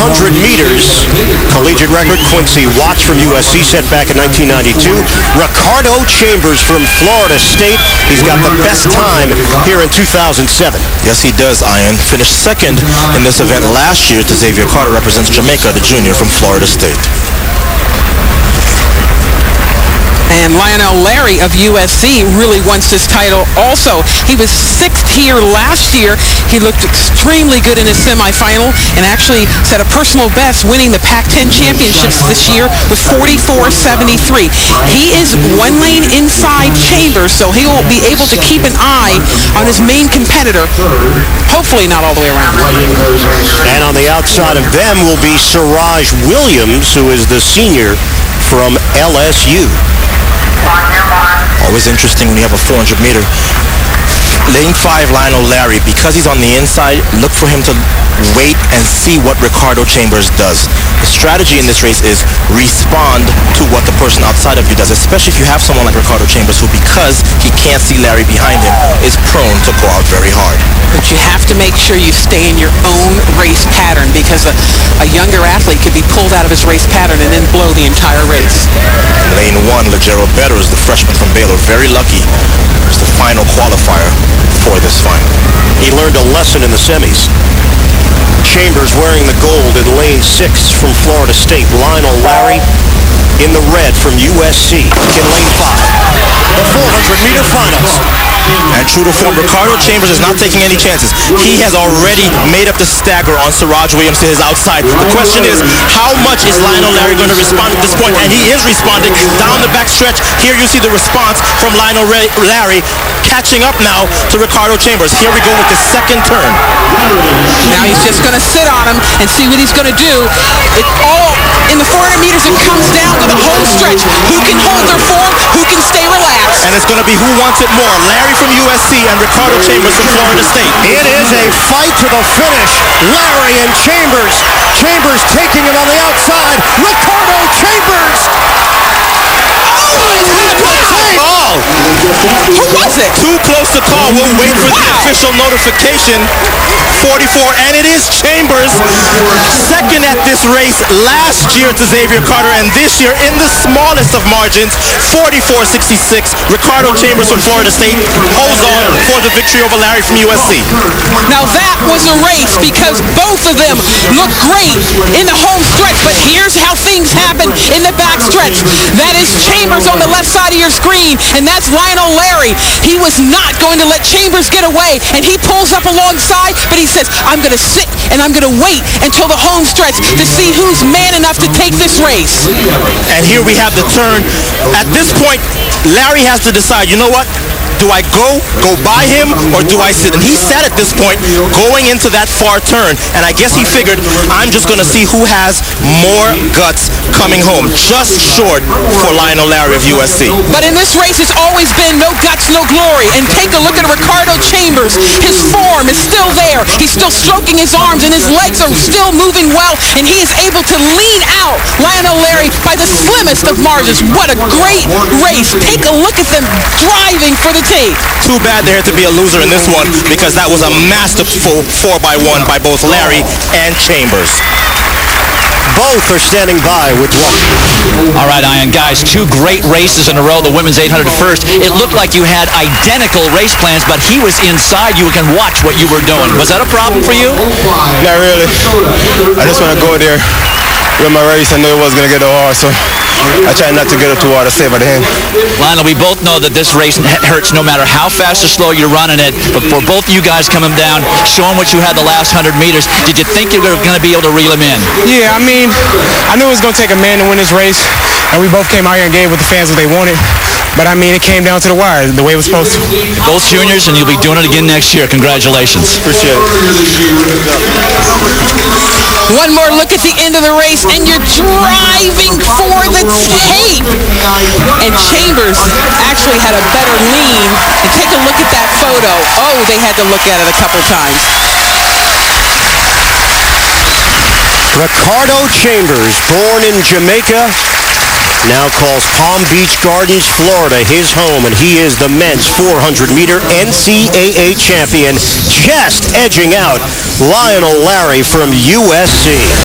400 meters. Collegiate record, Quincy Watts from USC set back in 1992. Ricardo Chambers from Florida State. He's got the best time here in 2007. Yes, he does, Ian. Finished second in this event last year to Xavier Carter, represents Jamaica, the junior from Florida State. And Lionel Larry of USC really wants this title also. He was 6th here last year. He looked extremely good in his semifinal and actually set a personal best winning the Pac-10 championships this year with 44.73. He is one lane inside Chambers, so he will be able to keep an eye on his main competitor. Hopefully not all the way around. And on the outside of them will be Siraj Williams, who is the senior from LSU. Always interesting when you have a 400 meter. Lane 5, Lionel Larry, because he's on the inside, look for him to wait and see what Ricardo Chambers does. The strategy in this race is respond to what the person outside of you does, especially if you have someone like Ricardo Chambers who, because he can't see Larry behind him, is prone to go out very hard. But you have to make sure you stay in your own race pattern, because a younger athlete could be pulled out of his race pattern and then blow the entire race. Lane 1, Legero Better is the freshman from Baylor. Very lucky. It's the final qualifier for this final. He learned a lesson in the semis. Chambers wearing the gold in lane 6 from Florida State. Lionel Larry in the red from USC in lane 5. The 400-meter finals. And true to form, Ricardo Chambers is not taking any chances. He has already made up the stagger on Siraj Williams to his outside. The question is, how much is Lionel Larry going to respond at this point? And he is responding down the back stretch. Here you see the response from Lionel Larry, catching up now to Ricardo Chambers. Here we go with the second turn. Now he's just going to sit on him and see what he's going to do. It all in the 400 meters, it comes down to the home stretch. Who can hold their form? Who can stay relaxed? And it's going to be who wants it more, Larry from USC and Ricardo Chambers from Florida State. It is a fight to the finish. Larry and Chambers. Chambers taking it on the outside. Ricardo Chambers. Oh! Who was it? Too close to call. We'll wait for the official notification. 44, and it is Chambers, second at this race last year to Xavier Carter, and this year in the smallest of margins, 44.66. Ricardo Chambers from Florida State holds on for the victory over Larry from USC. Now that was a race because both of them look great in the home stretch, but here's how things happen in the back stretch. That is Chambers on the left side of your screen, and that's Lionel Larry. He was not going to let Chambers get away, and he pulls up alongside, but he says, I'm going to sit and I'm going to wait until the home stretch to see who's man enough to take this race. And here we have the turn. At this point, Larry has to decide, you know what? Do I go by him, or do I sit? And he sat at this point going into that far turn, and I guess he figured, I'm just going to see who has more guts coming home. Just short for Lionel Larry of USC. But in this race, it's always been no guts, no glory. And take a look at Ricardo Chambers. His form is still there. He's still stroking his arms, and his legs are still moving well, and he is able to lean out Lionel Larry by the slimmest of margins. What a great race. Take a look at them driving for the tape. Too bad there had to be a loser in this one, because that was a masterful 4x1 by both Larry and Chambers. Both are standing by with one. All right, Ian, guys, two great races in a row. The women's 800 first. It looked like you had identical race plans, but he was inside. You can watch what you were doing. Was that a problem for you? Not really. I just want to go there with my race. I knew it was going to get hard, so I tried not to get up too hard to save at the end. Lionel, we both know that this race hurts no matter how fast or slow you're running it, but for both you guys coming down, showing what you had the last 100 meters, did you think you were going to be able to reel him in? Yeah, I mean, I knew it was going to take a man to win this race, and we both came out here and gave what the fans what they wanted. But, I mean, it came down to the wire, the way it was supposed to. Both juniors, and you'll be doing it again next year. Congratulations. Appreciate it. One more look at the end of the race, and you're driving for the tape. And Chambers actually had a better lean. And take a look at that photo. Oh, they had to look at it a couple times. Ricardo Chambers, born in Jamaica, now calls Palm Beach Gardens, Florida, his home, and he is the men's 400-meter NCAA champion, just edging out Lionel Larry from USC.